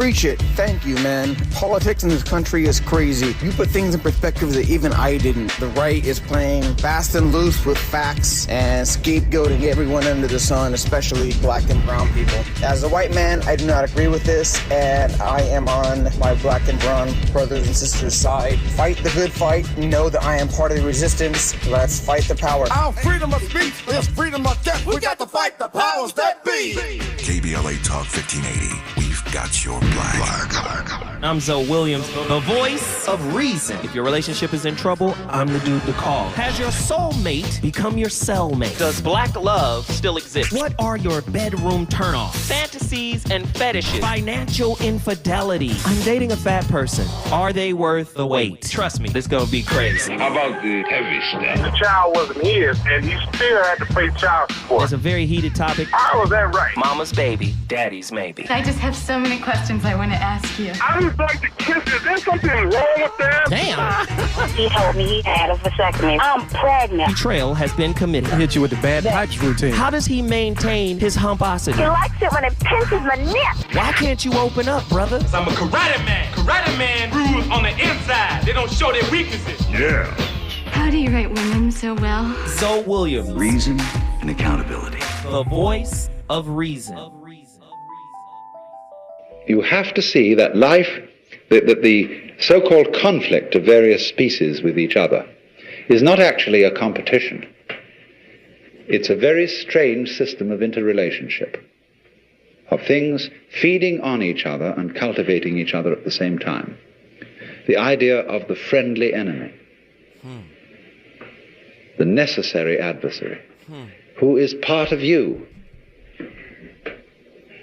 Preach it. Thank you, man. Politics in this country is crazy. You put things in perspective that even I didn't. The right is playing fast and loose with facts and scapegoating everyone under the sun, especially black and brown people. As a white man, I do not agree with this, and I am on my black and brown brothers and sisters' side. Fight the good fight. Know that I am part of the resistance. Let's fight the power. Our freedom of speech is freedom of death. We got to fight the powers that be. KBLA Talk 1580. We've got your black. I'm Zoe Williams, the voice of reason. If your relationship is in trouble, I'm the dude to call. Has your soulmate become your cellmate? Does black love still exist? What are your bedroom turnoffs? Fantasies and fetishes. Financial infidelity. I'm dating a fat person. Are they worth the wait? Trust me, this gonna be crazy. How about the heavy stuff? The child wasn't his, and he still had to pay child support. It's a very heated topic. How was that right? Mama's baby, daddy's maybe. I just have so many questions I want to ask you. I just like to kiss it. Is there something wrong with that? Damn. He told me he had a vasectomy. I'm pregnant. Betrayal has been committed. Hit you with the bad pipes routine. How does he maintain his humposity? He likes it when it pinches my neck. Why can't you open up, brother? I'm a karate man. Karate man rules on the inside. They don't show their weaknesses. Yeah. How do you write women so well? Zoe Williams, Reason and accountability. the voice of reason. You have to see that life, that the so-called conflict of various species with each other is not actually a competition. It's a very strange system of interrelationship, of things feeding on each other and cultivating each other at the same time. The idea of the friendly enemy, the necessary adversary, who is part of you.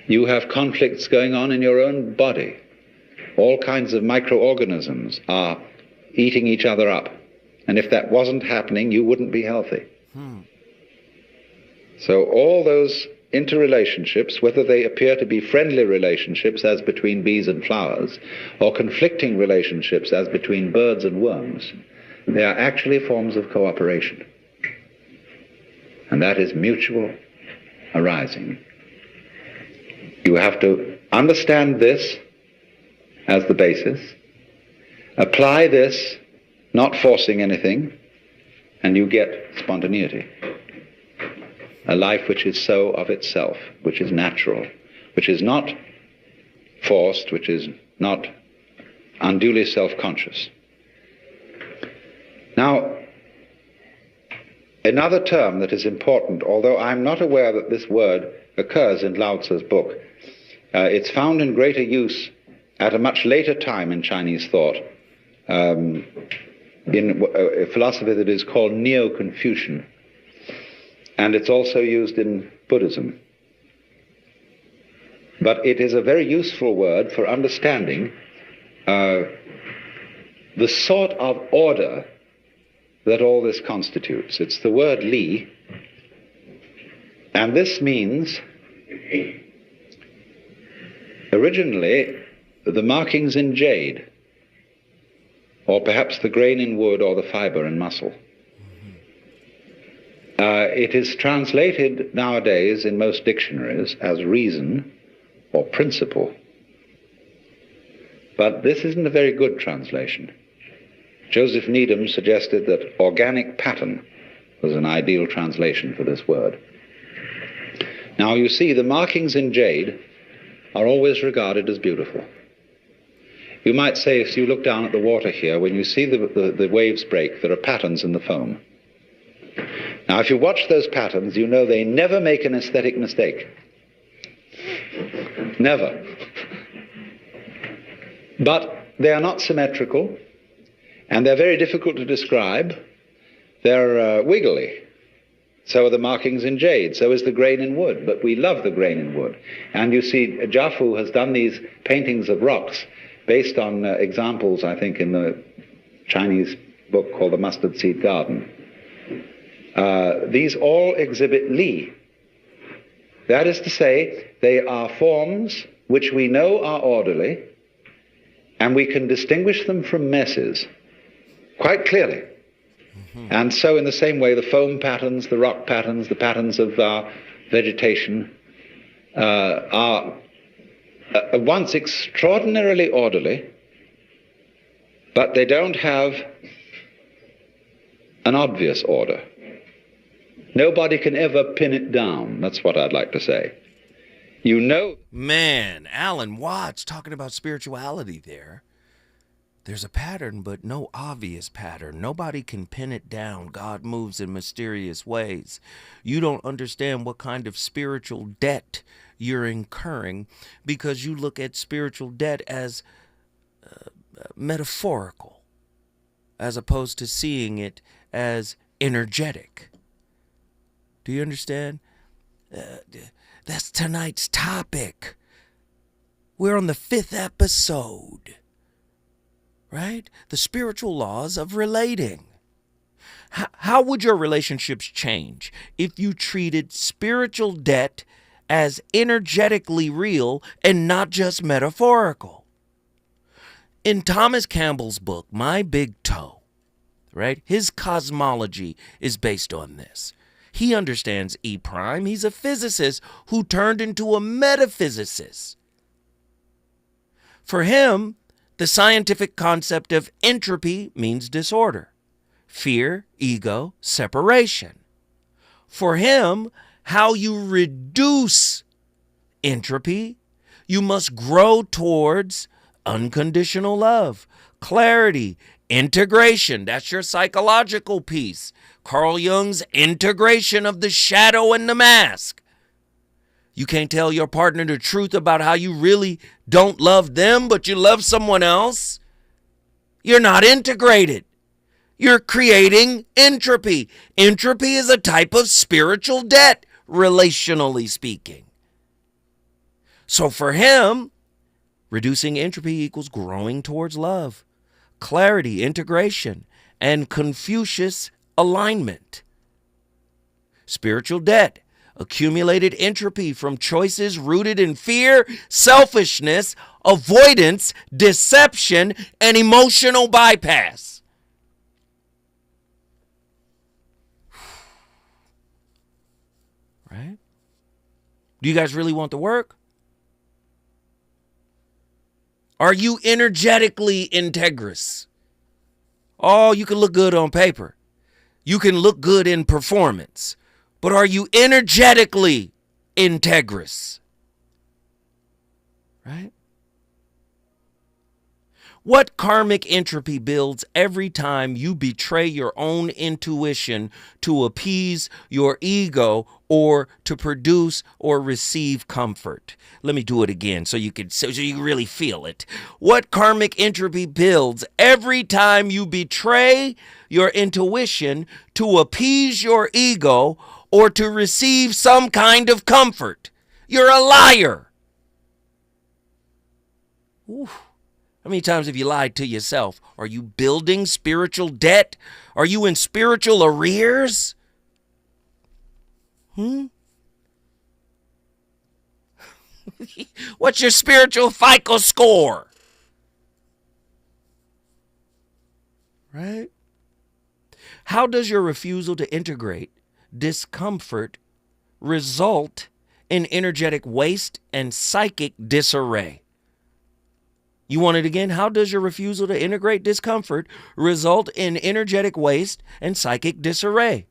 You have conflicts going on in your own body. All kinds of microorganisms are eating each other up. And if that wasn't happening, you wouldn't be healthy. So all those interrelationships, whether they appear to be friendly relationships as between bees and flowers, or conflicting relationships as between birds and worms, they are actually forms of cooperation. And that is mutual arising. You have to understand this as the basis, apply this, not forcing anything, and you get spontaneity. A life which is so of itself, which is natural, which is not forced, which is not unduly self-conscious. Now, another term that is important, although I'm not aware that this word occurs in Lao Tzu's book, it's found in greater use at a much later time in Chinese thought, in a philosophy that is called Neo-Confucian, and it's also used in Buddhism. But it is a very useful word for understanding the sort of order that all this constitutes. It's the word Li, and this means originally the markings in jade, or perhaps the grain in wood or the fiber in muscle. It is translated nowadays in most dictionaries as reason or principle. But this isn't a very good translation. Joseph Needham suggested that organic pattern was an ideal translation for this word. Now you see, the markings in jade are always regarded as beautiful. You might say, if you look down at the water here, when you see the waves break, there are patterns in the foam. Now, if you watch those patterns, you know they never make an aesthetic mistake. Never. But they are not symmetrical, and they're very difficult to describe. They're wiggly. So are the markings in jade, so is the grain in wood, but we love the grain in wood. And you see, Jafu has done these paintings of rocks based on examples, I think, in the Chinese book called The Mustard Seed Garden. These all exhibit Li. That is to say, they are forms which we know are orderly, and we can distinguish them from messes quite clearly. And so in the same way, the foam patterns, the rock patterns, the patterns of vegetation are once extraordinarily orderly, but they don't have an obvious order. Nobody can ever pin it down. That's what I'd like to say. You know. Man, Alan Watts talking about spirituality there. There's a pattern, but no obvious pattern. Nobody can pin it down. God moves in mysterious ways. You don't understand what kind of spiritual debt you're incurring because you look at spiritual debt as metaphorical, as opposed to seeing it as energetic. Do you understand? That's tonight's topic. We're on the 5th episode, right? The spiritual laws of relating. How would your relationships change if you treated spiritual debt as energetically real and not just metaphorical? In Thomas Campbell's book, My Big Toe, right? His cosmology is based on this. He understands E prime. He's a physicist who turned into a metaphysicist. For him, the scientific concept of entropy means disorder, fear, ego, separation. For him, how you reduce entropy, you must grow towards unconditional love, clarity, integration. That's your psychological piece. Carl Jung's integration of the shadow and the mask. You can't tell your partner the truth about how you really don't love them, but you love someone else. You're not integrated. You're creating entropy. Entropy is a type of spiritual debt, relationally speaking. So for him, reducing entropy equals growing towards love, clarity, integration, and Confucius alignment. Spiritual debt, accumulated entropy from choices rooted in fear, selfishness, avoidance, deception, and emotional bypass. Right? Do you guys really want the work? Are you energetically integrous? Oh, you can look good on paper. You can look good in performance. But are you energetically integrous? Right? What karmic entropy builds every time you betray your own intuition to appease your ego or to produce or receive comfort? Let me do it again so you really feel it. What karmic entropy builds every time you betray your intuition to appease your ego or to receive some kind of comfort? You're a liar. Ooh. How many times have you lied to yourself? Are you building spiritual debt? Are you in spiritual arrears? What's your spiritual FICO score? Right? How does your refusal to integrate discomfort result in energetic waste and psychic disarray? You want it again? How does your refusal to integrate discomfort result in energetic waste and psychic disarray?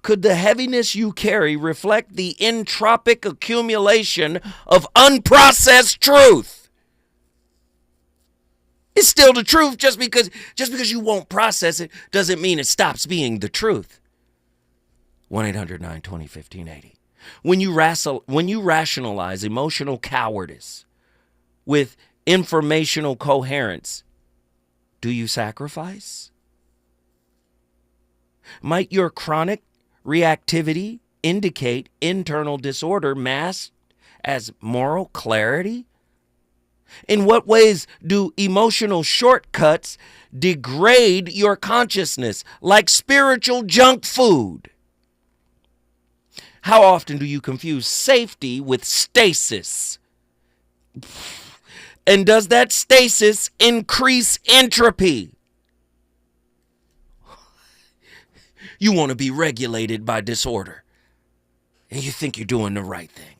Could the heaviness you carry reflect the entropic accumulation of unprocessed truth? It's still the truth. Just because you won't process it doesn't mean it stops being the truth. 1-800-920-1580. When you rationalize emotional cowardice with informational coherence, do you sacrifice? Might your chronic reactivity indicate internal disorder masked as moral clarity? In what ways do emotional shortcuts degrade your consciousness like spiritual junk food? How often do you confuse safety with stasis? And does that stasis increase entropy? You want to be regulated by disorder, and you think you're doing the right thing.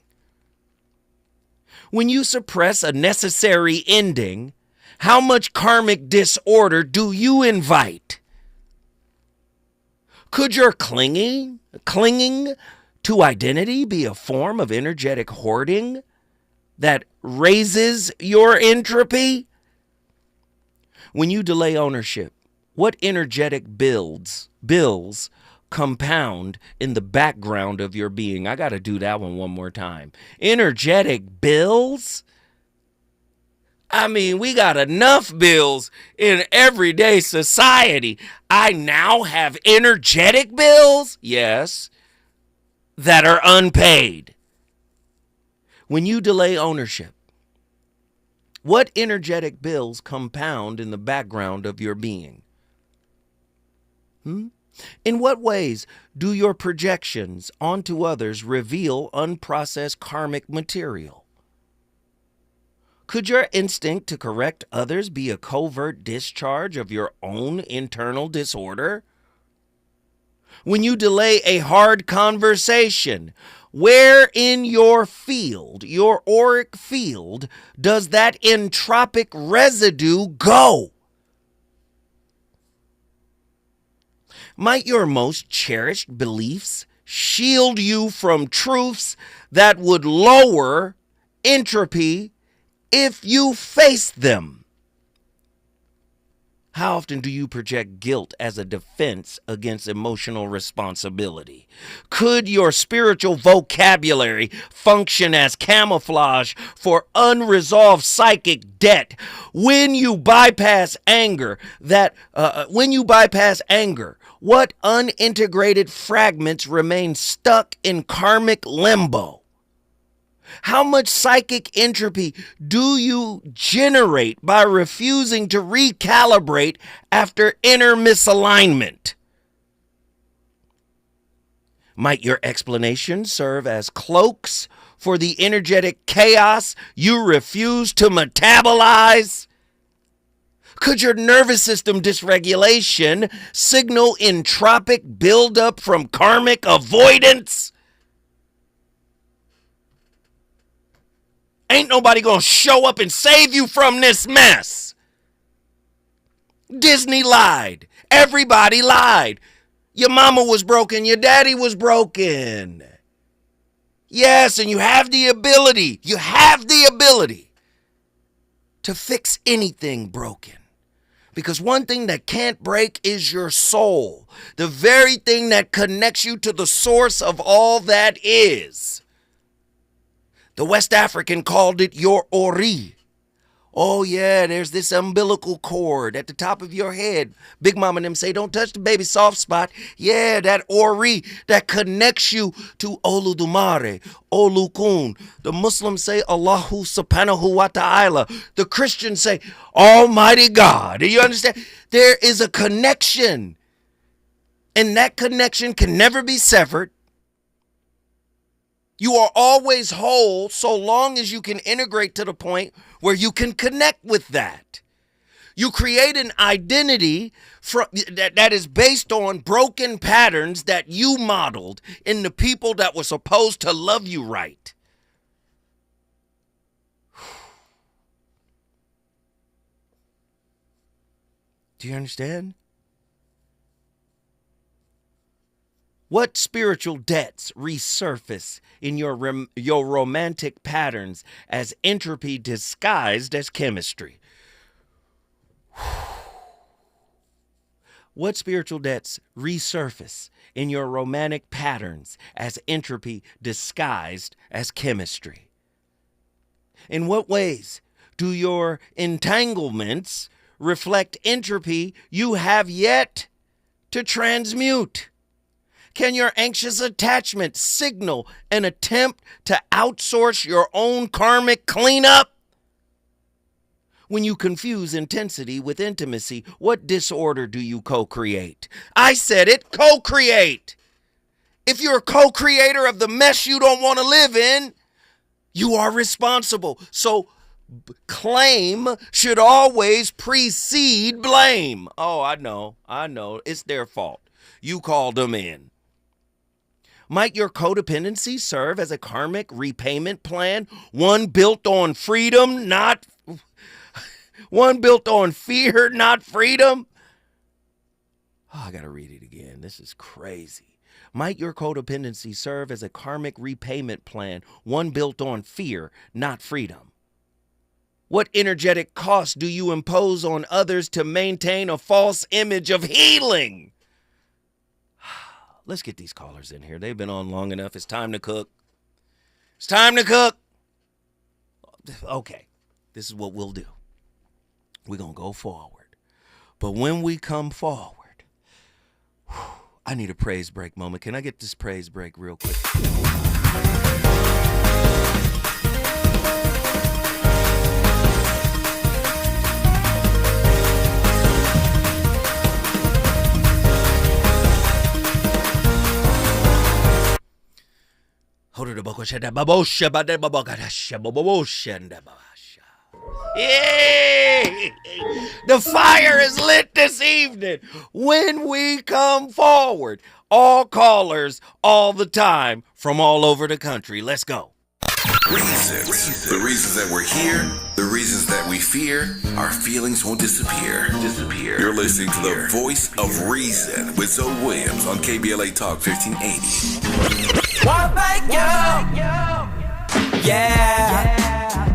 When you suppress a necessary ending, how much karmic disorder do you invite? Could your clinging to identity be a form of energetic hoarding that raises your entropy? When you delay ownership, what energetic bills compound in the background of your being? I got to do that one more time. Energetic bills? I mean, we got enough bills in everyday society. I now have energetic bills? Yes. That are unpaid. When you delay ownership, what energetic bills compound in the background of your being? In what ways do your projections onto others reveal unprocessed karmic material? Could your instinct to correct others be a covert discharge of your own internal disorder? When you delay a hard conversation, where in your field, your auric field, does that entropic residue go? Might your most cherished beliefs shield you from truths that would lower entropy if you face them? How often do you project guilt as a defense against emotional responsibility? Could your spiritual vocabulary function as camouflage for unresolved psychic debt? When you bypass anger, what unintegrated fragments remain stuck in karmic limbo? How much psychic entropy do you generate by refusing to recalibrate after inner misalignment? Might your explanations serve as cloaks for the energetic chaos you refuse to metabolize? Could your nervous system dysregulation signal entropic buildup from karmic avoidance? Ain't nobody gonna show up and save you from this mess. Disney lied. Everybody lied. Your mama was broken. Your daddy was broken. Yes, and you have the ability. To fix anything broken. Because one thing that can't break is your soul. The very thing that connects you to the source of all that is. The West African called it your ori. Oh yeah, there's this umbilical cord at the top of your head. Big mama and them say, don't touch the baby soft spot. Yeah, that ori that connects you to Oludumare, Olukun. The Muslims say Allahu subhanahu wa ta'ala. The Christians say Almighty God. Do you understand? There is a connection. And that connection can never be severed. You are always whole so long as you can integrate to the point where you can connect with that. You create an identity that is based on broken patterns that you modeled in the people that were supposed to love you right. Do you understand? What spiritual debts resurface in your romantic patterns as entropy disguised as chemistry? What spiritual debts resurface in your romantic patterns as entropy disguised as chemistry? In what ways do your entanglements reflect entropy you have yet to transmute? Can your anxious attachment signal an attempt to outsource your own karmic cleanup? When you confuse intensity with intimacy, what disorder do you co-create? I said it, co-create. If you're a co-creator of the mess you don't want to live in, you are responsible. So claim should always precede blame. Oh, I know. It's their fault. You called them in. Might your codependency serve as a karmic repayment plan? One built on freedom, one built on fear, not freedom? Oh, I got to read it again. This is crazy. Might your codependency serve as a karmic repayment plan? One built on fear, not freedom? What energetic cost do you impose on others to maintain a false image of healing? Let's get these callers in here. They've been on long enough. It's time to cook. It's time to cook. Okay, this is what we'll do. We're going to go forward. But when we come forward, I need a praise break moment. Can I get this praise break real quick? Yay! The fire is lit this evening. When we come forward, all callers, all the time, from all over the country. Let's go. Reasons. The reasons that we're here, the reasons that we fear, our feelings won't disappear. You're listening to the voice of reason with Zoe Williams on KBLA Talk 1580. What make you? Yeah.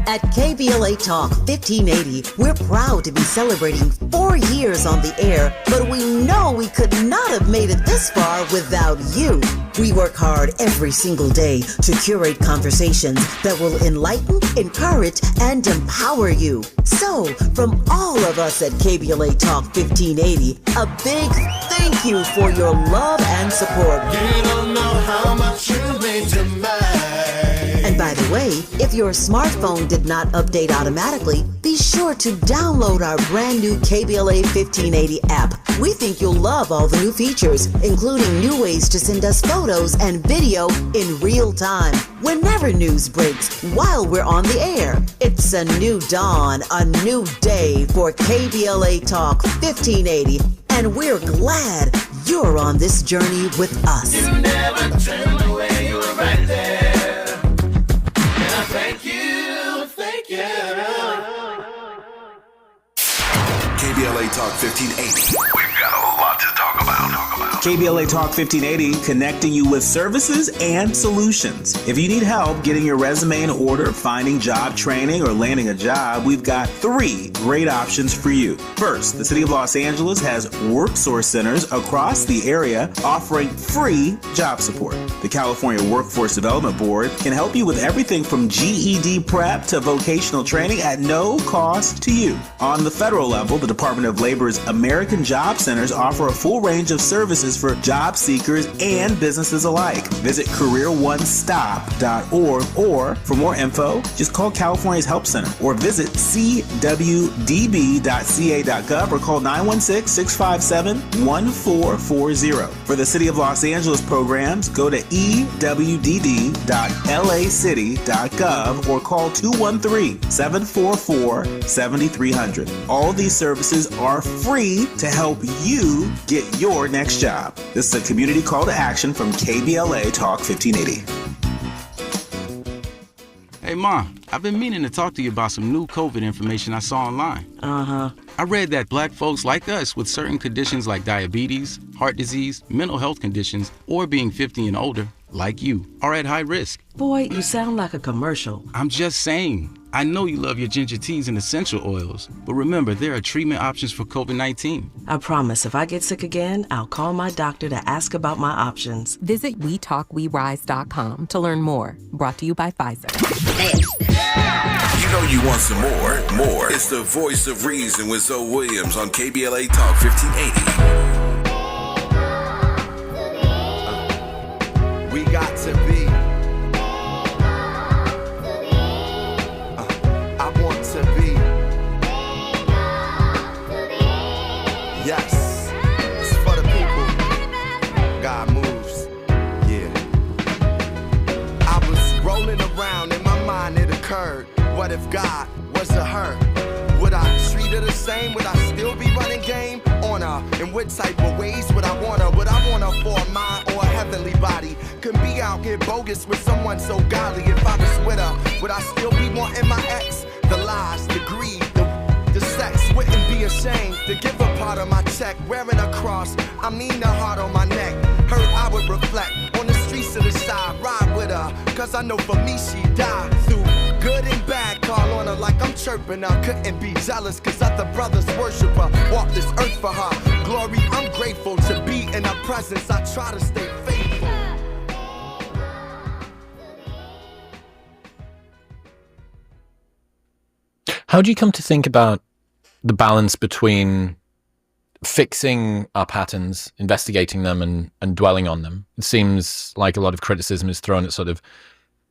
At KBLA Talk 1580, we're proud to be celebrating 4 years on the air, but we know we could not have made it this far without you. We work hard every single day to curate conversations that will enlighten, encourage, and empower you. So, from all of us at KBLA Talk 1580, a big thank you for your love and support. You don't know how much you mean to me. And by the way, if your smartphone did not update automatically, be sure to download our brand new KBLA 1580 app. We think you'll love all the new features, including new ways to send us photos and video in real time, whenever news breaks, while we're on the air. It's a new dawn, a new day for KBLA Talk 1580, and we're glad you're on this journey with us. You never turned away, you were right there. Thank you, thank you. KBLA Talk 1580. We've got a lot to talk about. KBLA Talk 1580, connecting you with services and solutions. If you need help getting your resume in order, finding job training, or landing a job, we've got 3 great options for you. First, the City of Los Angeles has WorkSource centers across the area offering free job support. The California Workforce Development Board can help you with everything from GED prep to vocational training at no cost to you. On the federal level, the Department of Labor's American Job Centers offer a full range of services for job seekers and businesses alike. Visit careeronestop.org, or for more info, just call California's Help Center or visit cwdb.ca.gov or call 916-657-1440. For the City of Los Angeles programs, go to ewd.lacity.gov or call 213-744-7300. All these services are free to help you get your next job. This is a community call to action from KBLA Talk 1580. Hey, Ma, I've been meaning to talk to you about some new COVID information I saw online. Uh-huh. I read that black folks like us with certain conditions like diabetes, heart disease, mental health conditions, or being 50 and older, like you, are at high risk. Boy, you sound like a commercial. I'm just saying. I know you love your ginger teas and essential oils, but remember, there are treatment options for COVID-19. I promise if I get sick again, I'll call my doctor to ask about my options. Visit WeTalkWeRise.com to learn more. Brought to you by Pfizer. You know you want some more. More. It's the voice of reason with Zoe Williams on KBLA Talk 1580. We got to be. I want to be. Yes, it's for the people. God moves. Yeah. I was rolling around in my mind, it occurred. What if God was a her? Would I treat her the same? Would I still be running game on her? In what type of ways would I want her? Would I want her for a mind or a heavenly body? Couldn't be out here bogus with someone so godly. If I was with her, would I still be wanting my ex? The lies, the greed, the sex. Wouldn't be ashamed to give a part of my check. Wearing a cross, I mean the heart on my neck. Her I would reflect on the streets of the side. Ride with her, cause I know for me she died. Through good and bad, call on her like I'm chirping her. Couldn't be jealous cause other brothers worship her. Walk this earth for her. Glory, I'm grateful to be in her presence. I try to stay faithful. How do you come to think about the balance between fixing our patterns, investigating them, and dwelling on them? It seems like a lot of criticism is thrown at sort of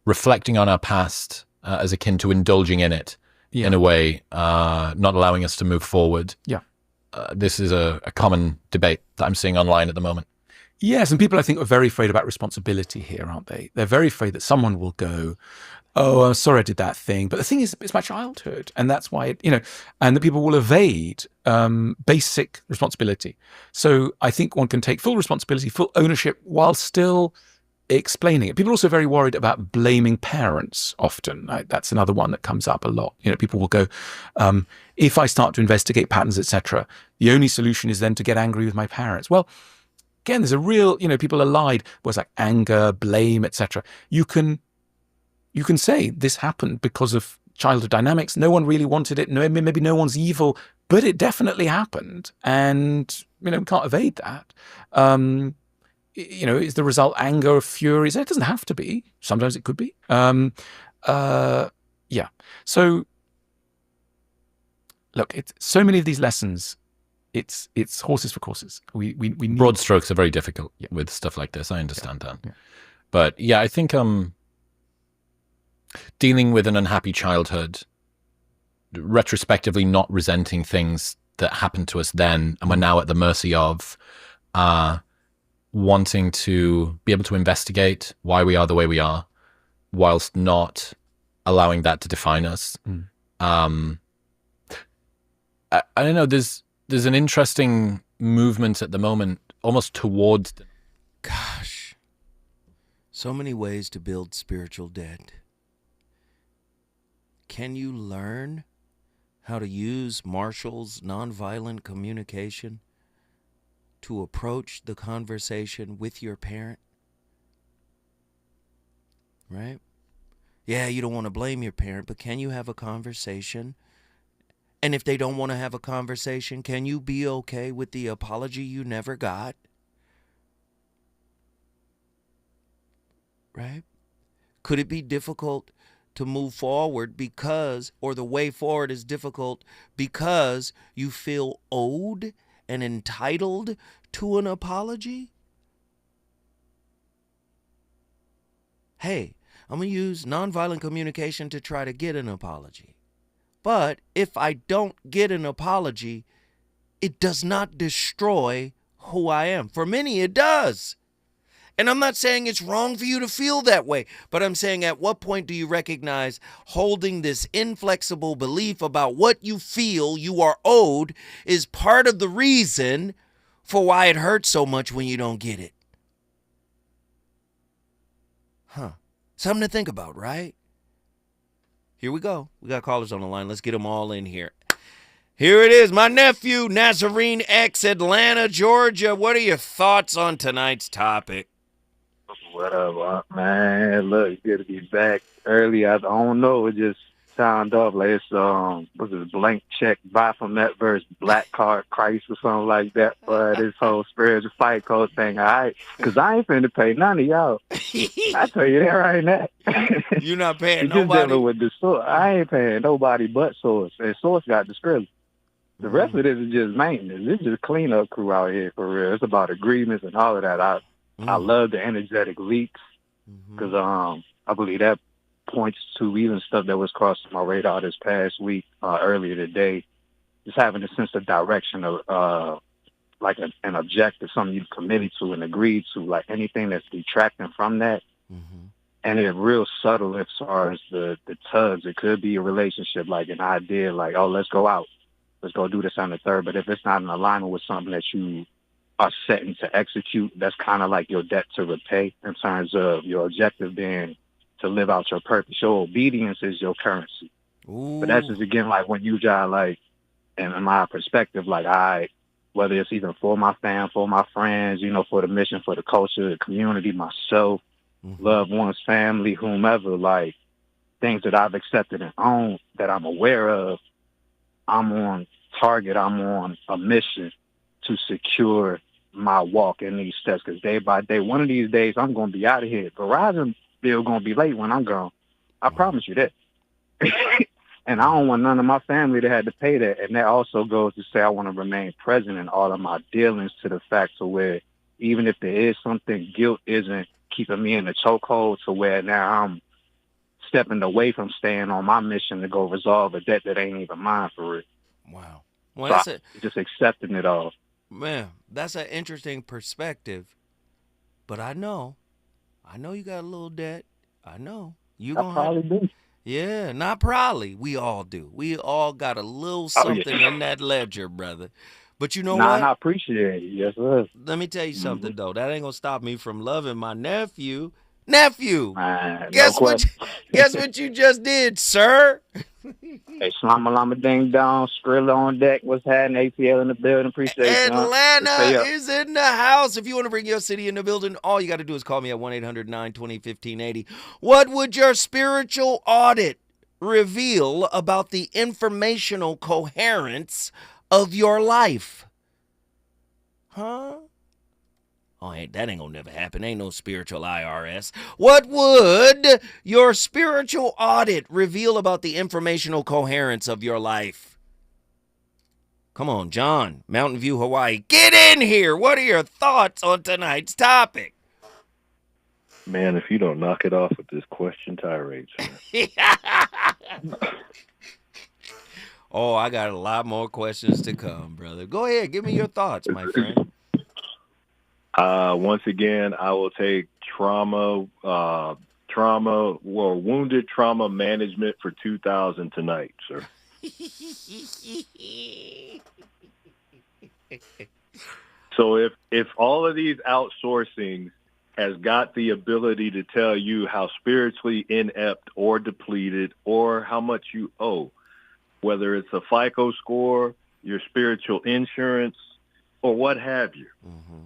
reflecting on our past as akin to indulging in it in a way, not allowing us to move forward. Yeah. This is a common debate that I'm seeing online at the moment. Yes, and people, I think, are very afraid about responsibility here, aren't they? They're very afraid that someone will go, oh, I'm sorry I did that thing. But the thing is, it's my childhood. And that's why, and that people will evade basic responsibility. So I think one can take full responsibility, full ownership, while still explaining it. People are also very worried about blaming parents often. Right? That's another one that comes up a lot. People will go, if I start to investigate patterns, etc., the only solution is then to get angry with my parents. Well, again, there's a real, people are lied, was like anger, blame, etc. You can say this happened because of childhood dynamics. No one really wanted it. No, maybe no one's evil, but it definitely happened. And, we can't evade that. Is the result anger or fury? It doesn't have to be. Sometimes it could be. Yeah. So, look, it's so many of these lessons. It's horses for courses. We need... Broad strokes are very difficult with stuff like this. I understand that. Yeah. But yeah, I think dealing with an unhappy childhood, retrospectively not resenting things that happened to us then and we're now at the mercy of, wanting to be able to investigate why we are the way we are, whilst not allowing that to define us. I don't know, there's an interesting movement at the moment, almost towards... Gosh, so many ways to build spiritual debt. Can you learn how to use Marshall's nonviolent communication to approach the conversation with your parent? Right? Yeah, you don't want to blame your parent, but can you have a conversation? And if they don't want to have a conversation, can you be okay with the apology you never got? Right? Could it be difficult to move forward or the way forward is difficult because you feel owed and entitled to an apology? Hey, I'm going to use nonviolent communication to try to get an apology. But if I don't get an apology, it does not destroy who I am. For many, it does. And I'm not saying it's wrong for you to feel that way, but I'm saying at what point do you recognize holding this inflexible belief about what you feel you are owed is part of the reason for why it hurts so much when you don't get it? Something to think about, right? Here we go. We got callers on the line. Let's get them all in here. Here it is. My nephew, Nazarene X, Atlanta, Georgia. What are your thoughts on tonight's topic? What up, man? Look, good to be back early. I don't know. It just sounded off like it's what's this, blank check Baphomet versus Black Card Christ or something like that. But this whole spiritual fight code thing, all right? Because I ain't finna pay none of y'all. I tell you that right now. You're not paying You're nobody. Just dealing with the source. I ain't paying nobody but source. And source got the script. The rest of this is just maintenance. It's just cleanup crew out here for real. It's about agreements and all of that. I love the energetic leaks because I believe that points to even stuff that was crossing my radar this past week, earlier today, just having a sense of direction of like an objective, something you've committed to and agreed to, like anything that's detracting from that. And it's real subtle as far as the tugs. It could be a relationship, like an idea, like, oh, let's go out. let's go do this on the third. But if it's not in alignment with something that you are setting to execute, that's kind of like your debt to repay in terms of your objective being to live out your purpose. Your obedience is your currency. Ooh. But that's just, again, like when you just like, and in my perspective, like whether it's even for my fam, for my friends, you know, for the mission, for the culture, the community, myself, loved ones, family, whomever, like things that I've accepted and owned that I'm aware of, I'm on target, I'm on a mission to secure my walk in these steps. Because day by day, one of these days, I'm going to be out of here. Verizon bill going to be late when I'm gone. I promise you that. And I don't want none of my family to have to pay that. And that also goes to say I want to remain present in all of my dealings, to the fact to where even if there is something, guilt isn't keeping me in the chokehold to where now I'm stepping away from staying on my mission to go resolve a debt that ain't even mine for real. Wow. Well, so just accepting it all. Man, that's an interesting perspective. But I know you got a little debt. I know. You I probably do. Yeah, not probably. We all do. We all got a little something in that ledger, brother. But you know what? I appreciate it. Yes, sir. Let me tell you something, though. That ain't going to stop me from loving my nephew. Nephew! Guess what you just did, sir? Hey, Slama Lama Ding Dong, Skrilla on deck. What's happening? ATL in the building. Appreciate it. Atlanta is in the house. If you want to bring your city in the building, all you got to do is call me at 1-800-920-1580. What would your spiritual audit reveal about the informational coherence of your life? Huh? Oh, that ain't gonna never happen. Ain't no spiritual IRS. What would your spiritual audit reveal about the informational coherence of your life? Come on, John, Mountain View, Hawaii. Get in here. What are your thoughts on tonight's topic? Man, if you don't knock it off with this question tirade, Oh, I got a lot more questions to come, brother. Go ahead. Give me your thoughts, my friend. Once again, I will take trauma or wounded trauma management for 2000 tonight, sir. So if all of these outsourcing has got the ability to tell you how spiritually inept or depleted or how much you owe, whether it's a FICO score, your spiritual insurance, or what have you. Mm-hmm.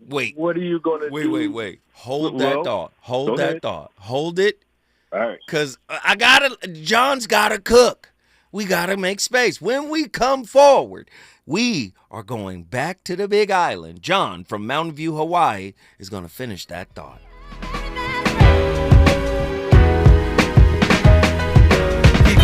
Wait. What are you going to do? Wait. Hold that thought. Hold that thought. Hold it. All right. Because John's got to cook. We got to make space. When we come forward, we are going back to the Big Island. John from Mountain View, Hawaii, is going to finish that thought.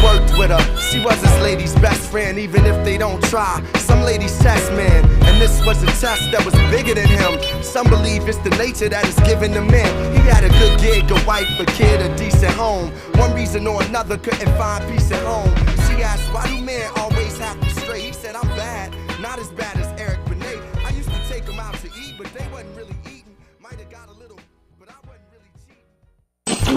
Worked with her, she was his lady's best friend, even if they don't try. Some ladies test, man, and this was a test that was bigger than him. Some believe it's the nature that is given to men. He had a good gig, a wife, a kid, a decent home. One reason or another couldn't find peace at home. She asked, why do men always have to stray? He said, I'm bad, not as bad as Eric Benet. I used to take them out to eat, but they wasn't really eating. Might have got a little, but I wasn't really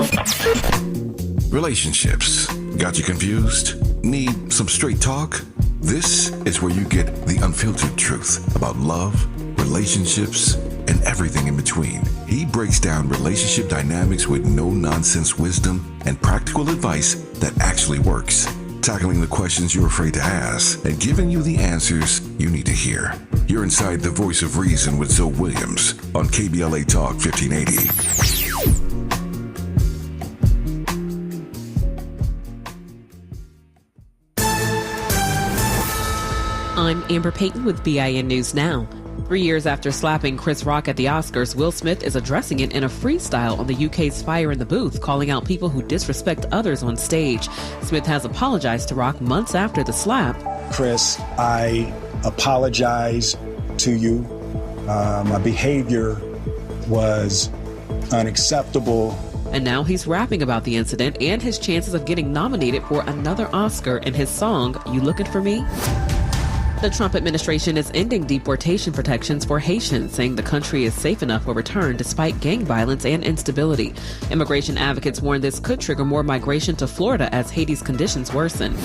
cheating. Relationships. Got you confused? Need some straight talk? This is where you get the unfiltered truth about love, relationships, and everything in between. He breaks down relationship dynamics with no-nonsense wisdom and practical advice that actually works. Tackling the questions you're afraid to ask and giving you the answers you need to hear. You're inside the Voice of Reason with Zoe Williams on KBLA Talk 1580. I'm Amber Payton with BIN News Now. 3 years after slapping Chris Rock at the Oscars, Will Smith is addressing it in a freestyle on the UK's Fire in the Booth, calling out people who disrespect others on stage. Smith has apologized to Rock months after the slap. Chris, I apologize to you. My behavior was unacceptable. And now he's rapping about the incident and his chances of getting nominated for another Oscar in his song, You Looking For Me? The Trump administration is ending deportation protections for Haitians, saying the country is safe enough for return despite gang violence and instability. Immigration advocates warn this could trigger more migration to Florida as Haiti's conditions worsen.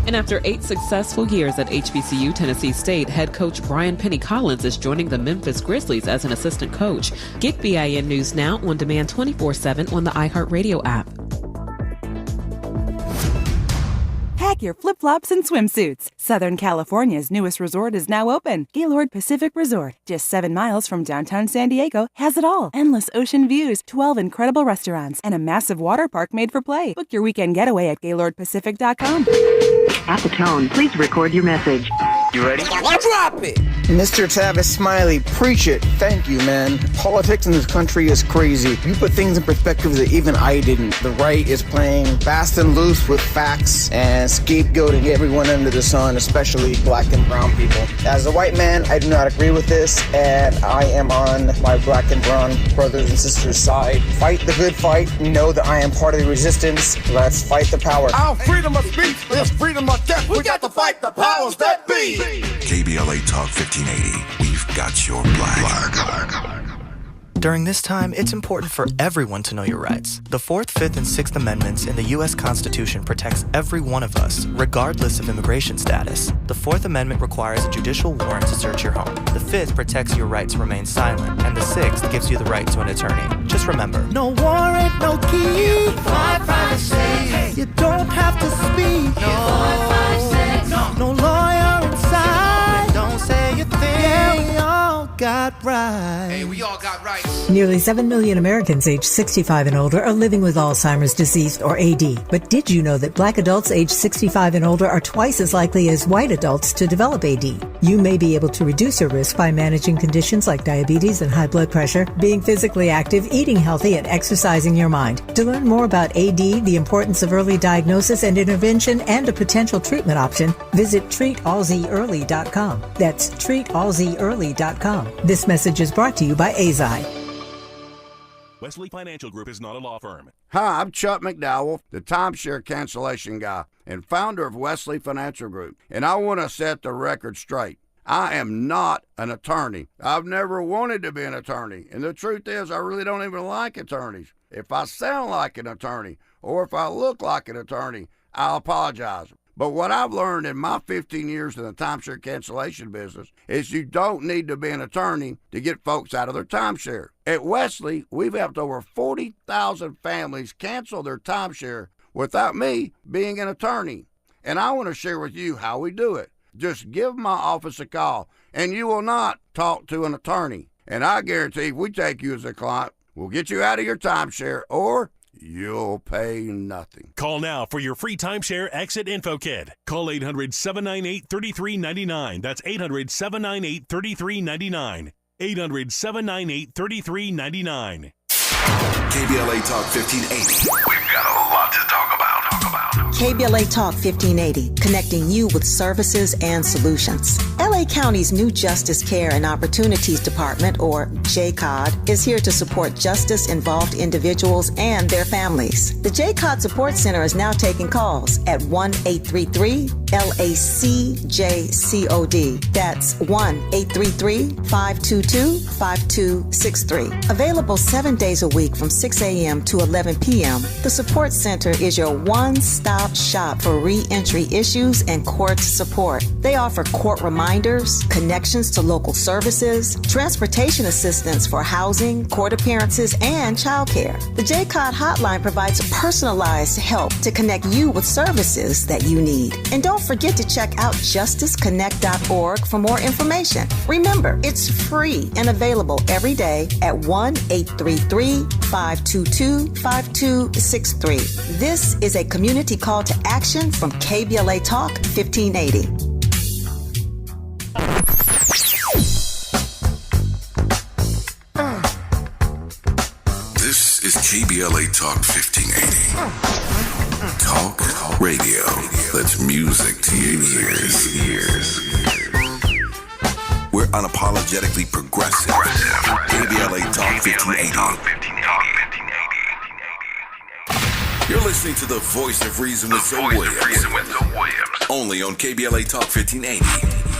And after 8 successful years at HBCU Tennessee State, head coach Brian Penny Collins is joining the Memphis Grizzlies as an assistant coach. Get BIN News Now on demand 24/7 on the iHeartRadio app. Pack your flip-flops and swimsuits. Southern California's newest resort is now open. Gaylord Pacific Resort, just 7 miles from downtown San Diego, has it all. Endless ocean views, 12 incredible restaurants, and a massive water park made for play. Book your weekend getaway at GaylordPacific.com. At the tone, please record your message. You ready? Drop it! Mr. Tavis Smiley, preach it. Thank you, man. Politics in this country is crazy. You put things in perspective that even I didn't. The right is playing fast and loose with facts and scapegoating everyone under the sun, especially black and brown people. As a white man, I do not agree with this, and I am on my black and brown brothers and sisters' side. Fight the good fight. We know that I am part of the resistance. Let's fight the power. Our freedom of speech is freedom of death. We got to fight the powers that be. KBLA Talk 1580. We've got your black. During this time, it's important for everyone to know your rights. The 4th, 5th, and 6th Amendments in the U.S. Constitution protects every one of us, regardless of immigration status. The 4th Amendment requires a judicial warrant to search your home. The 5th protects your right to remain silent. And the 6th gives you the right to an attorney. Just remember, No warrant, no key. Privacy. You don't have to speak. No lawyer inside. Don't say a thing. Yeah, we all got rights. Hey, we all got rights. Nearly 7 million Americans aged 65 and older are living with Alzheimer's disease, or AD. But did you know that black adults aged 65 and older are twice as likely as white adults to develop AD? You may be able to reduce your risk by managing conditions like diabetes and high blood pressure, being physically active, eating healthy, and exercising your mind. To learn more about AD, the importance of early diagnosis and intervention, and a potential treatment option, visit treatalzearly.com. That's treatalzearly.com. This message is brought to you by AZI. Wesley Financial Group is not a law firm. Hi, I'm Chuck McDowell, the timeshare cancellation guy and founder of Wesley Financial Group, and I want to set the record straight. I am not an attorney. I've never wanted to be an attorney, and the truth is I really don't even like attorneys. If I sound like an attorney or if I look like an attorney, I'll apologize. But what I've learned in my 15 years in the timeshare cancellation business is you don't need to be an attorney to get folks out of their timeshare. At Wesley, we've helped over 40,000 families cancel their timeshare without me being an attorney. And I want to share with you how we do it. Just give my office a call, and you will not talk to an attorney. And I guarantee if we take you as a client, we'll get you out of your timeshare, or you'll pay nothing. Call now for your free timeshare exit info kit. Call 800-798-3399. That's 800-798-3399. 800-798-3399. KBLA Talk 1580. We've got a lot to talk about. KBLA Talk 1580, connecting you with services and solutions. LA County's new Justice Care and Opportunities Department, or JCOD, is here to support justice-involved individuals and their families. The JCOD Support Center is now taking calls at 1-833-LACJCOD. That's 1-833-522-5263. Available 7 days a week from 6 a.m. to 11 p.m., the Support Center is your one-stop shop for re-entry issues and court support. They offer court reminders, connections to local services, transportation assistance for housing, court appearances, and childcare. The JCOD hotline provides personalized help to connect you with services that you need. And don't forget to check out justiceconnect.org for more information. Remember, it's free and available every day at 1-833-522-5263. This is a community call to action from KBLA Talk 1580. This is KBLA Talk 1580. Talk radio. That's music to your ears. We're unapologetically progressive. KBLA Talk 1580. You're listening to the voice of reason with Zoe Williams. Only on KBLA Talk 1580.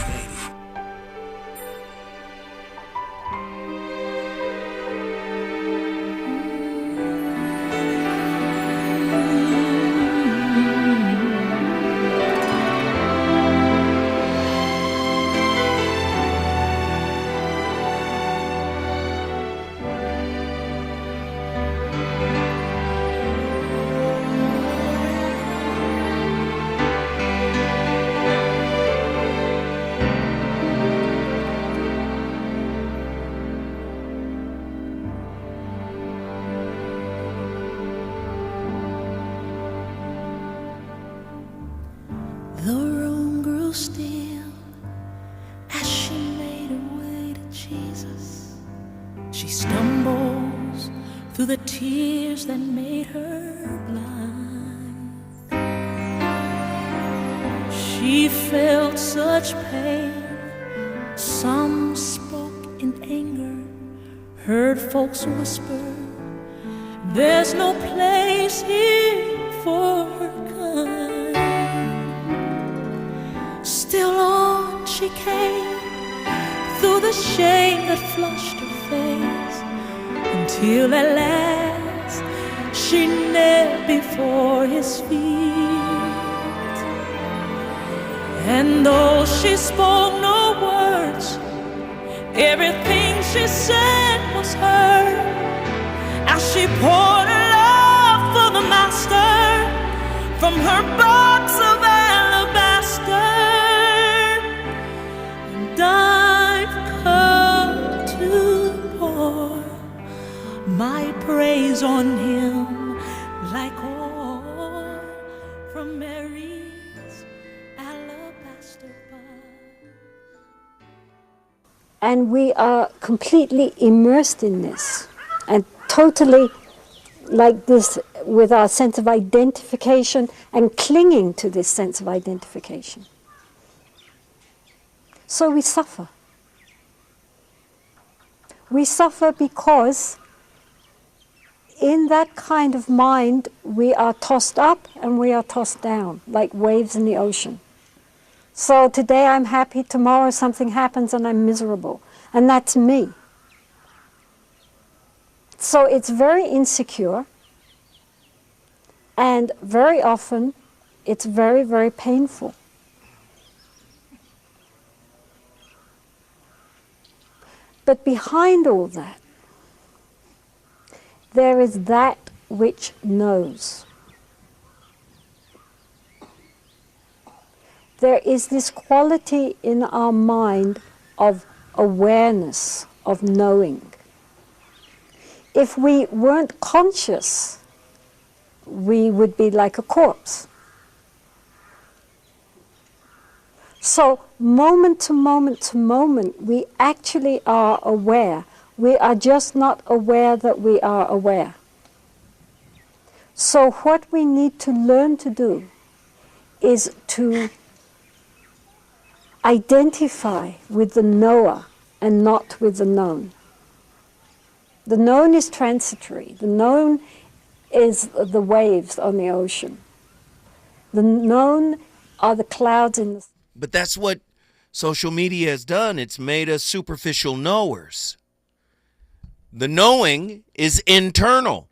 tears that made her blind. She felt such pain. Some spoke in anger, heard folks whisper, there's no place here for her kind. Still on she came, through the shame that flushed her face, until at last she knelt before his feet. And though she spoke no words, everything she said was heard, as she poured her love for the master from her box of alabaster. And I've come to pour my praise on him like oil from Mary's alabaster box. And we are completely immersed in this and totally like this with our sense of identification and clinging to this sense of identification. So we suffer. We suffer because in that kind of mind we are tossed up and we are tossed down like waves in the ocean. So today I'm happy, tomorrow something happens and I'm miserable. And that's me. So it's very insecure, and very often it's very, very painful. But behind all that, there is that which knows. There is this quality in our mind of awareness, of knowing. If we weren't conscious, we would be like a corpse. So moment to moment to moment, we actually are aware. We are just not aware that we are aware. So what we need to learn to do is to identify with the knower and not with the known. The known is transitory. The known is the waves on the ocean. The known are the clouds in the... But that's what social media has done. It's made us superficial knowers. The knowing is internal.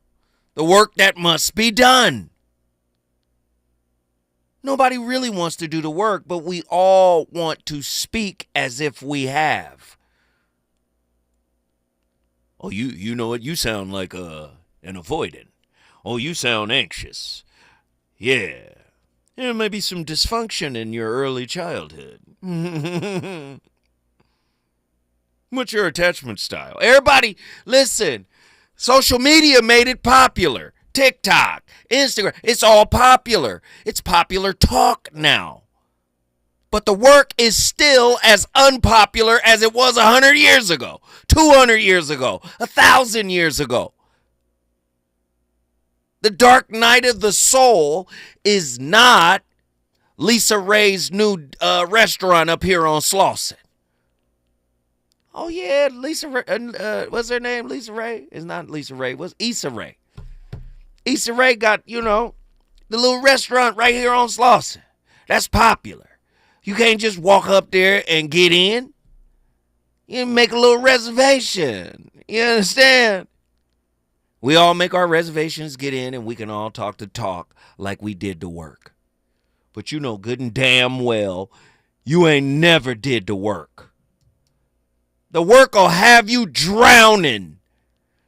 The work that must be done. Nobody really wants to do the work, but we all want to speak as if we have. Oh, you know what? You sound like an avoidant. Oh, you sound anxious. Yeah. There may be some dysfunction in your early childhood. What's your attachment style? Everybody, listen. Social media made it popular. TikTok, Instagram, it's all popular. It's popular talk now. But the work is still as unpopular as it was 100 years ago, 200 years ago, 1,000 years ago. The dark night of the soul is not Lisa Ray's new restaurant up here on Slauson. Oh, yeah, Lisa Ray. What's her name? Lisa Ray? It's not Lisa Ray. What's Issa Rae? Issa Rae got, the little restaurant right here on Slauson. That's popular. You can't just walk up there and get in. You make a little reservation. You understand? We all make our reservations, get in, and we can all talk the talk like we did the work. But you know good and damn well, you ain't never did the work. The work will have you drowning.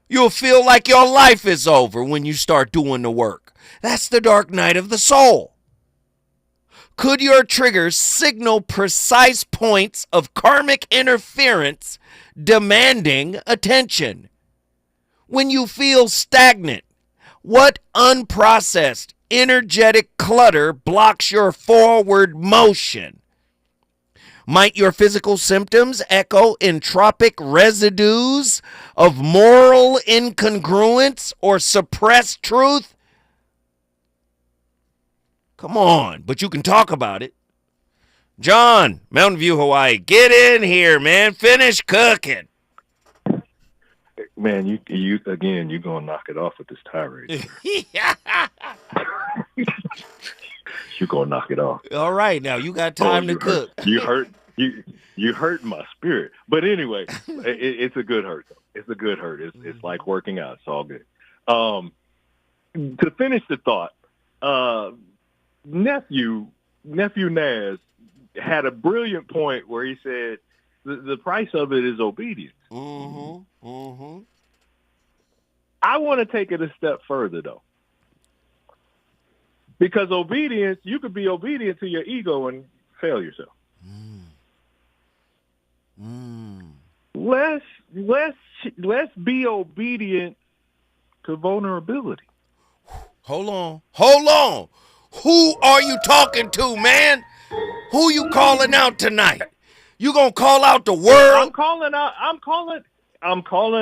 You'll feel like your life is over when you start doing the work. That's the dark night of the soul. Could your triggers signal precise points of karmic interference demanding attention? When you feel stagnant, what unprocessed energetic clutter blocks your forward motion? Might your physical symptoms echo entropic residues of moral incongruence or suppressed truth? Come on, but you can talk about it. John, Mountain View, Hawaii, get in here, man. Finish cooking. Man, you again, you're going to knock it off with this tirade. You're going to knock it off. All right, now you got time to cook. You hurt my spirit. But anyway, it's a good hurt, though. It's a good hurt. It's like working out. It's all good. To finish the thought, nephew Naz had a brilliant point where he said the price of it is obedience. Mm-hmm. Mm-hmm. I want to take it a step further, though. Because obedience, you could be obedient to your ego and fail yourself. Let's be obedient to vulnerability. Hold on. Who are you talking to, man? Who you calling out tonight? You gonna call out the world? I'm calling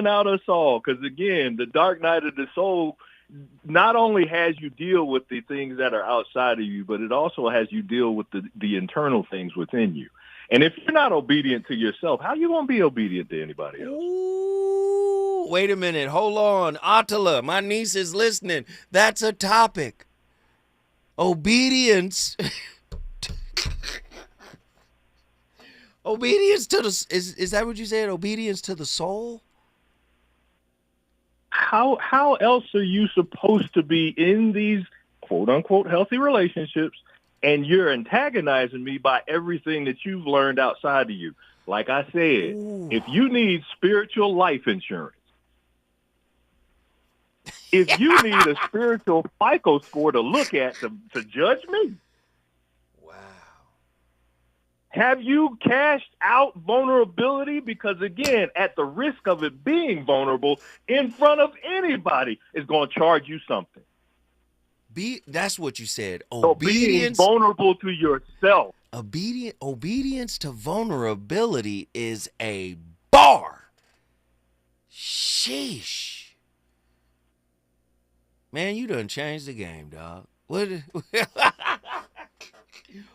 out us all, because again, the dark night of the soul not only has you deal with the things that are outside of you, but it also has you deal with the internal things within you. And if you're not obedient to yourself, how you going to be obedient to anybody else? Ooh, wait a minute. Hold on. Attila, my niece is listening. That's a topic. Obedience. Obedience to the... Is that what you said? Obedience to the soul? How else are you supposed to be in these quote-unquote healthy relationships, and you're antagonizing me by everything that you've learned outside of you? Like I said, if you need spiritual life insurance, if you need a spiritual FICO score to look at to judge me, have you cashed out vulnerability? Because again, at the risk of it being vulnerable in front of anybody is going to charge you something. That's what you said. Obedience. So being vulnerable to yourself. Obedience to vulnerability is a bar. Sheesh. Man, you done changed the game, dog. What?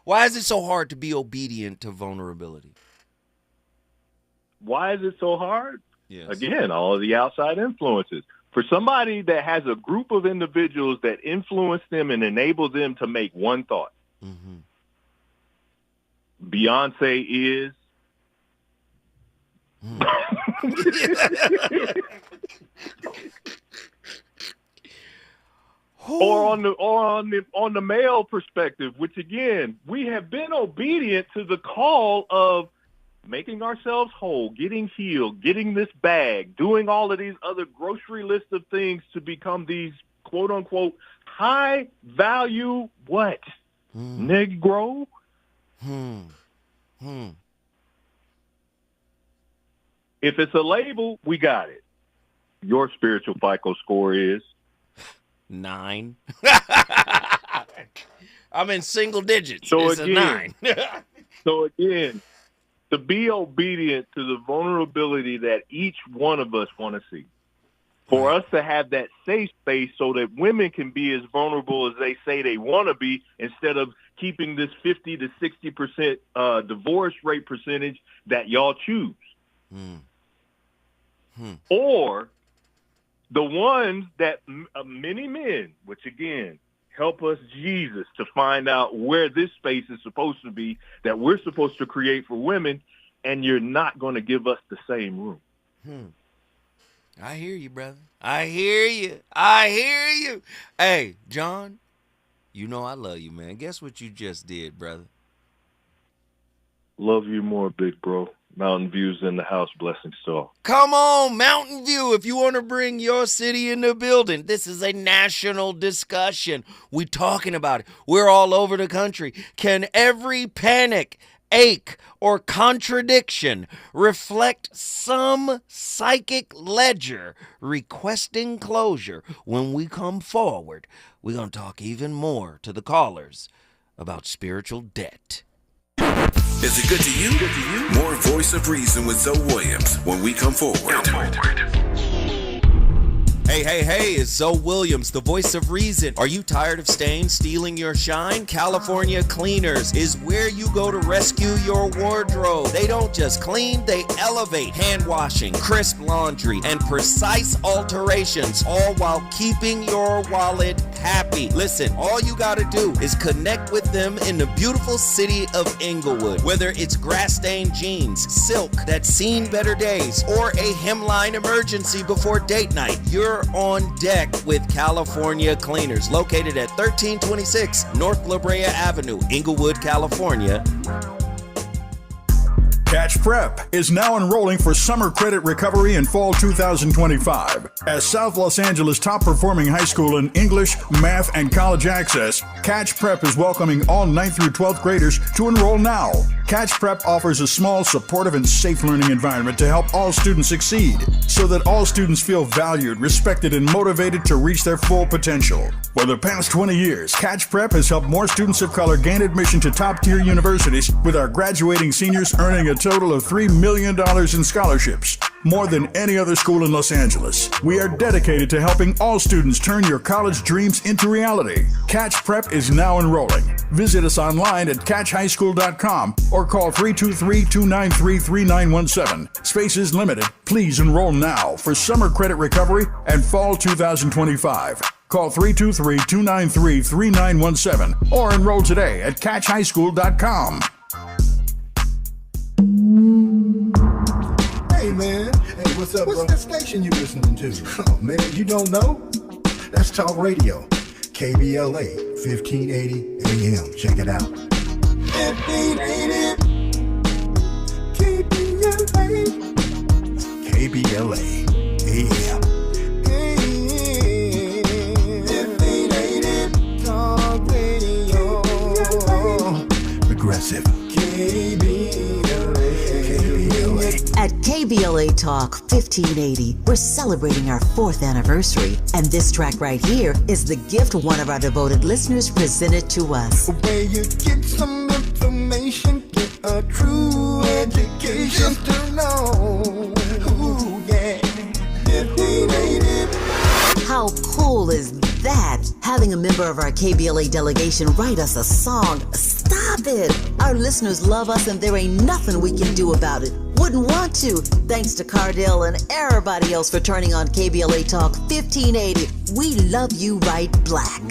Why is it so hard to be obedient to vulnerability? Why is it so hard? Yes. Again, all of the outside influences. For somebody that has a group of individuals that influence them and enable them to make one thought. Mm-hmm. Beyonce is. Or on the male perspective, which again, we have been obedient to the call of making ourselves whole, getting healed, getting this bag, doing all of these other grocery list of things to become these quote unquote high value what? Negro? If it's a label, we got it. Your spiritual FICO score is 9. I'm in single digits. So it's again, a 9. So again, to be obedient to the vulnerability that each one of us want to see. For us to have that safe space so that women can be as vulnerable as they say they want to be, instead of keeping this 50 to 60% divorce rate percentage that y'all choose. Or the ones that many men, which again, help us, Jesus, to find out where this space is supposed to be, that we're supposed to create for women, and you're not going to give us the same room. I hear you, brother. I hear you. Hey, John, you know I love you, man. Guess what you just did, brother? Love you more, big bro. Mountain View's in the house. Blessings to all. Come on, Mountain View, if you want to bring your city in the building. This is a national discussion. We're talking about it. We're all over the country. Can every panic, ache, or contradiction reflect some psychic ledger requesting closure? When we come forward, we're going to talk even more to the callers about spiritual debt. Is it good to you? More Voice of Reason with Zoe Williams when we come forward. Hey, it's Zoe Williams, the voice of reason. Are you tired of stains stealing your shine? California Cleaners is where you go to rescue your wardrobe. They don't just clean, they elevate. Hand washing, crisp laundry, and precise alterations, all while keeping your wallet happy. Listen, all you gotta do is connect with them in the beautiful city of Inglewood. Whether it's grass-stained jeans, silk that's seen better days, or a hemline emergency before date night, you're on deck with California Cleaners, located at 1326 North La Brea Avenue, Inglewood, California. Catch Prep is now enrolling for summer credit recovery in fall 2025. As South Los Angeles' top-performing high school in English, math, and college access, Catch Prep is welcoming all 9th through 12th graders to enroll now. Catch Prep offers a small, supportive, and safe learning environment to help all students succeed, so that all students feel valued, respected, and motivated to reach their full potential. For the past 20 years, Catch Prep has helped more students of color gain admission to top-tier universities, with our graduating seniors earning a total of $3 million in scholarships, more than any other school in Los Angeles. We are dedicated to helping all students turn your college dreams into reality. Catch Prep is now enrolling. Visit us online at catchhighschool.com or call 323-293-3917. Spaces limited. Please enroll now for summer credit recovery and fall 2025. Call 323-293-3917 or enroll today at catchhighschool.com. Hey man, hey, what's up, bro? What's that station you listening to? Oh man, you don't know? That's Talk Radio, KBLA, 1580 AM. Check it out. 1580 KBLA AM. 1580 Talk Radio. Progressive. At KBLA Talk 1580, we're celebrating our 4th anniversary, and this track right here is the gift one of our devoted listeners presented to us. Where you get some information, get a true education, just to know. Ooh, yeah. 1580. How cool is that? Having a member of our KBLA delegation write us a song. Stop it! Our listeners love us and there ain't nothing we can do about it. Wouldn't want to. Thanks to Cardell and everybody else for turning on KBLA Talk 1580. We love you right black.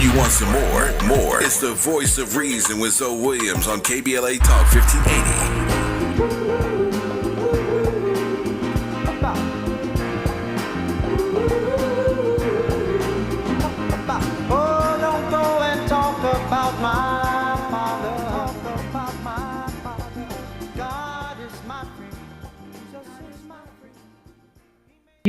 You want some more? It's the voice of reason with Zoe Williams on KBLA Talk 1580. Oh, don't go and talk about my father. God is my friend. Jesus is my friend.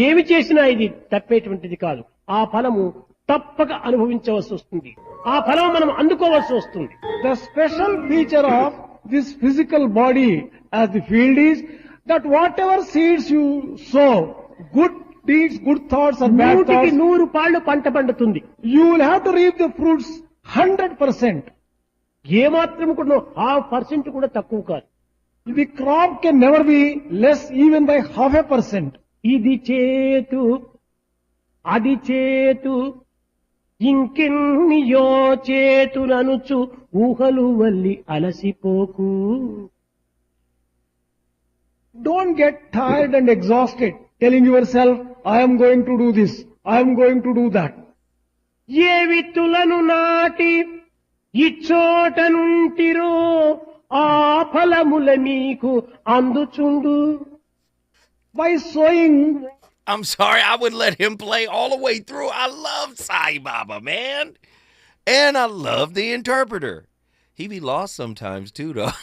ఏమి చేసినా ఇది తప్పేటువంటిది కాదు. ఆ ఫలము తప్పక అనుభవించవలసి వస్తుంది. ఆ ఫలం మనం అందుకోవాల్సి వస్తుంది. The special feature of this physical body as the field is that whatever seeds you sow, good deeds, good thoughts or bad thoughts, 100 పాళ్ళు పంట పండుతుంది. You will have to reap the fruits 100%. ఏమాత్రం కూడా 0.5% కూడా తక్కువ కాదు. The crop can never be less even by 0.5%. ఇది చేతు అది చేతు ఇంకెన్నియో చేతుననుచు ఊహలు Valli అలసిపోకు. Don't get tired and exhausted telling yourself, I am going to do this, I am going to do that. ఏ విత్తులను నాటి ఇచ్చోట నుంటిరో ఆ ఫలముల మీకు అందుచుండు. By sowing. I'm sorry, I would let him play all the way through. I love Sai Baba, man. And I love the interpreter. He be lost sometimes too, though.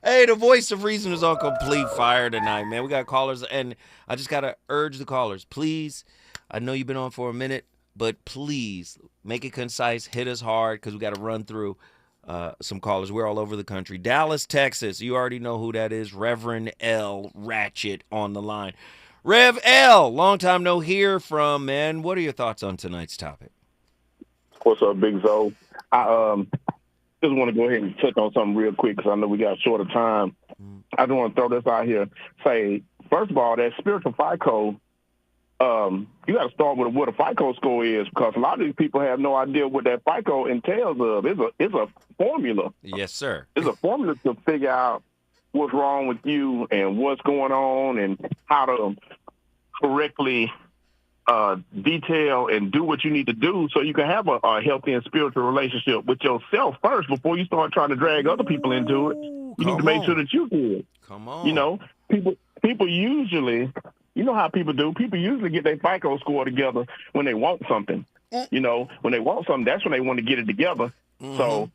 Hey, the voice of reason is on complete fire tonight, man. We got callers, and I just got to urge the callers, please. I know you've been on for a minute, but please make it concise. Hit us hard because we got to run through some callers. We're all over the country. Dallas, Texas. You already know who that is. Reverend L. Ratchet on the line. Rev L, long time no hear from, man. What are your thoughts on tonight's topic? What's up, Big Zo? I just want to go ahead and touch on something real quick because I know we got short of time. I just want to throw this out here. Say, first of all, that spiritual FICO, you got to start with what a FICO score is because a lot of these people have no idea what that FICO entails of. It's a formula. Yes, sir. It's a formula to figure out what's wrong with you and what's going on and how to correctly detail and do what you need to do so you can have a healthy and spiritual relationship with yourself first before you start trying to drag other people into it. You need to make sure that you're good. Come on. You know, people usually, you know how people do. People usually get their FICO score together when they want something. You know, when they want something, that's when they want to get it together. So,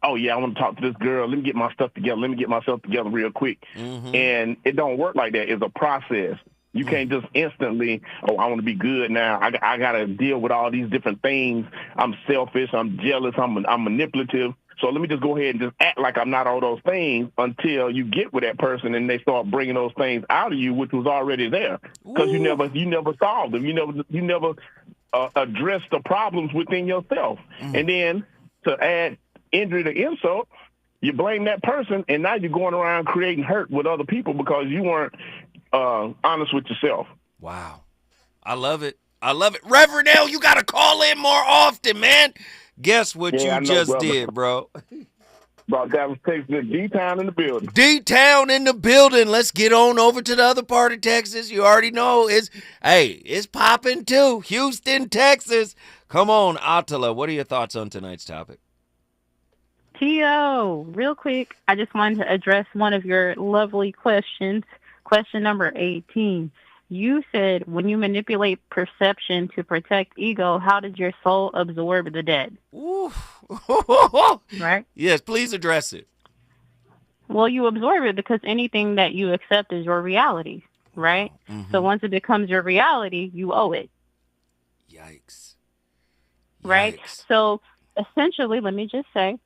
oh, yeah, I want to talk to this girl. Let me get my stuff together. Let me get myself together real quick. And it don't work like that. It's a process. You can't just instantly, oh, I want to be good now. I got to deal with all these different things. I'm selfish. I'm jealous. I'm manipulative. So let me just go ahead and just act like I'm not all those things until you get with that person and they start bringing those things out of you, which was already there because you never solved them. You never addressed the problems within yourself. And then to add injury to insult, you blame that person, and now you're going around creating hurt with other people because you weren't honest with yourself. Wow. I love it. I love it. Reverend L, you got to call in more often, man. Guess what you just did, bro? Bro, that was Texas. D-Town in the building. D-Town in the building. Let's get on over to the other part of Texas. You already know it's popping too. Houston, Texas. Come on, Attila. What are your thoughts on tonight's topic? Tio, real quick, I just wanted to address one of your lovely questions. Question number 18. You said when you manipulate perception to protect ego, how did your soul absorb the dead? Ooh. Right? Yes, please address it. Well, you absorb it because anything that you accept is your reality, right? So once it becomes your reality, you owe it. Yikes. Right? So essentially, let me just say,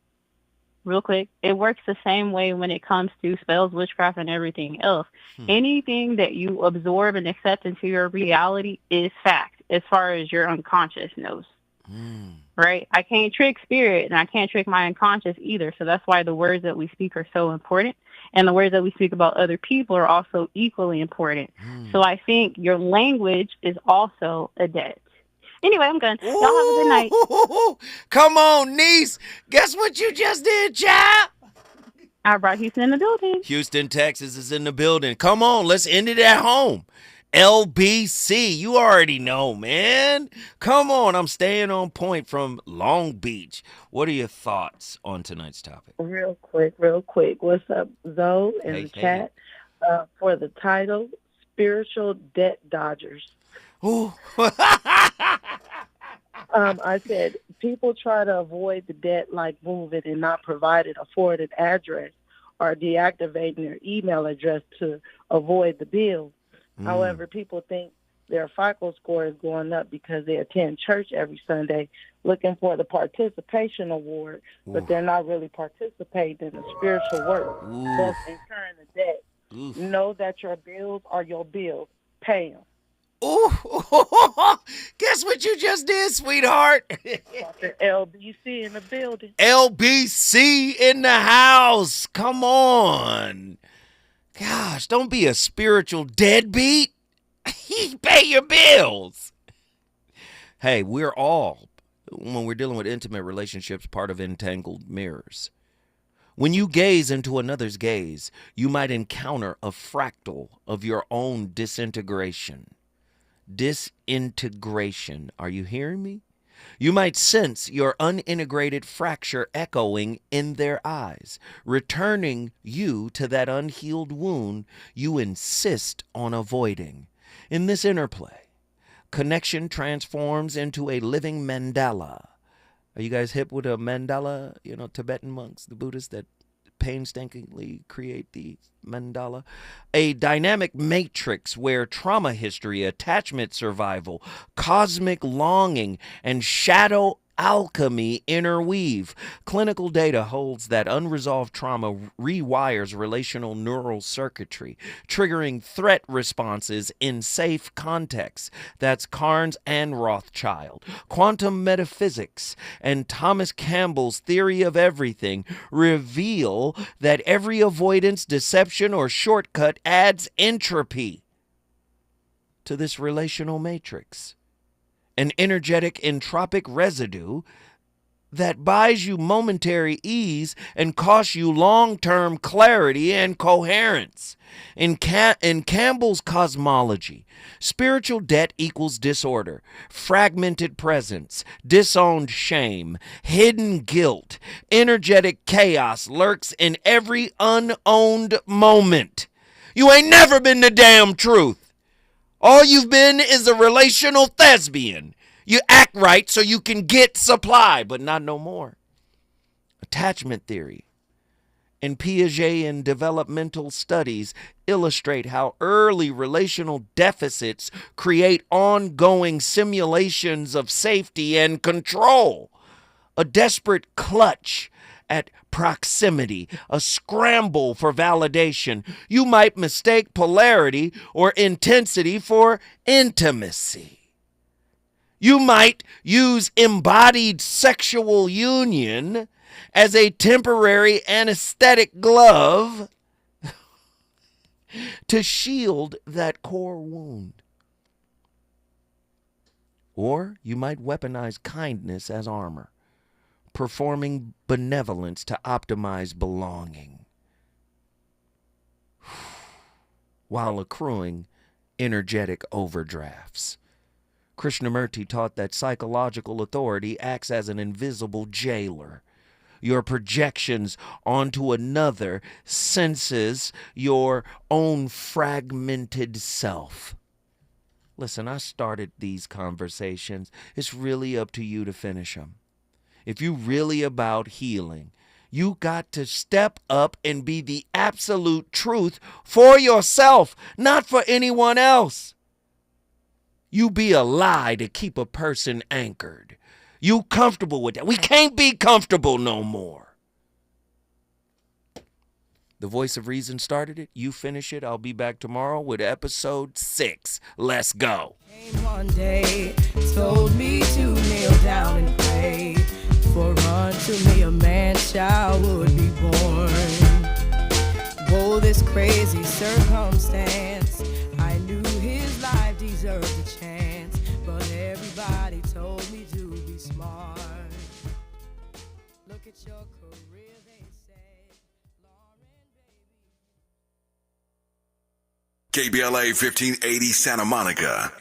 real quick, it works the same way when it comes to spells, witchcraft, and everything else. Anything that you absorb and accept into your reality is fact as far as your unconscious knows. Right? I can't trick spirit, and I can't trick my unconscious either. So that's why the words that we speak are so important. And the words that we speak about other people are also equally important. So I think your language is also a debt. Anyway, I'm going. Y'all have a good night. Come on, niece. Guess what you just did, child? I brought Houston in the building. Houston, Texas is in the building. Come on, let's end it at home. LBC, you already know, man. Come on, I'm staying on point from Long Beach. What are your thoughts on tonight's topic? Real quick. What's up, Zoe, in the chat? For the title, Spiritual Debt Dodgers. Ooh. I said, people try to avoid the debt like moving and not providing a forwarded address or deactivating their email address to avoid the bill. However, people think their FICO score is going up because they attend church every Sunday looking for the participation award, but they're not really participating in the spiritual work, thus incurring the debt. Know that your bills are your bills. Pay them. Ooh, guess what you just did, sweetheart? LBC in the building. LBC in the house. Come on. Gosh, don't be a spiritual deadbeat. Pay your bills. Hey, we're all, when we're dealing with intimate relationships, part of entangled mirrors. When you gaze into another's gaze, you might encounter a fractal of your own disintegration. Disintegration. Are you hearing me? You might sense your unintegrated fracture echoing in their eyes, returning you to that unhealed wound you insist on avoiding. In this interplay, connection transforms into a living mandala. Are you guys hip with a mandala? You know, Tibetan monks, the Buddhists that painstakingly create the mandala, a dynamic matrix where trauma history, attachment survival, cosmic longing, and shadow alchemy interweave. Clinical data holds that unresolved trauma rewires relational neural circuitry, triggering threat responses in safe contexts. That's Carnes and Rothschild. Quantum metaphysics and Thomas Campbell's theory of everything reveal that every avoidance, deception, or shortcut adds entropy to this relational matrix. An energetic entropic residue that buys you momentary ease and costs you long-term clarity and coherence. In Campbell's cosmology, spiritual debt equals disorder, fragmented presence, disowned shame, hidden guilt. Energetic chaos lurks in every unowned moment. You ain't never been the damn truth. All you've been is a relational thespian. You act right so you can get supply, but not no more. Attachment theory and Piaget developmental studies illustrate how early relational deficits create ongoing simulations of safety and control. A desperate clutch at proximity, a scramble for validation. You might mistake polarity or intensity for intimacy. You might use embodied sexual union as a temporary anesthetic glove to shield that core wound. Or you might weaponize kindness as armor, performing benevolence to optimize belonging, while accruing energetic overdrafts. Krishnamurti taught that psychological authority acts as an invisible jailer. Your projections onto another senses your own fragmented self. Listen, I started these conversations. It's really up to you to finish them. If you're really about healing, you got to step up and be the absolute truth for yourself, not for anyone else. You be a lie to keep a person anchored. You comfortable with that. We can't be comfortable no more. The Voice of Reason started it. You finish it. I'll be back tomorrow with episode 6. Let's go. One day told me to kneel down and pray, for unto me a man child would be born. Whoa, this crazy circumstance, I knew his life deserved a chance, but everybody told me to be smart. Look at your career, they say. KBLA 1580 Santa Monica.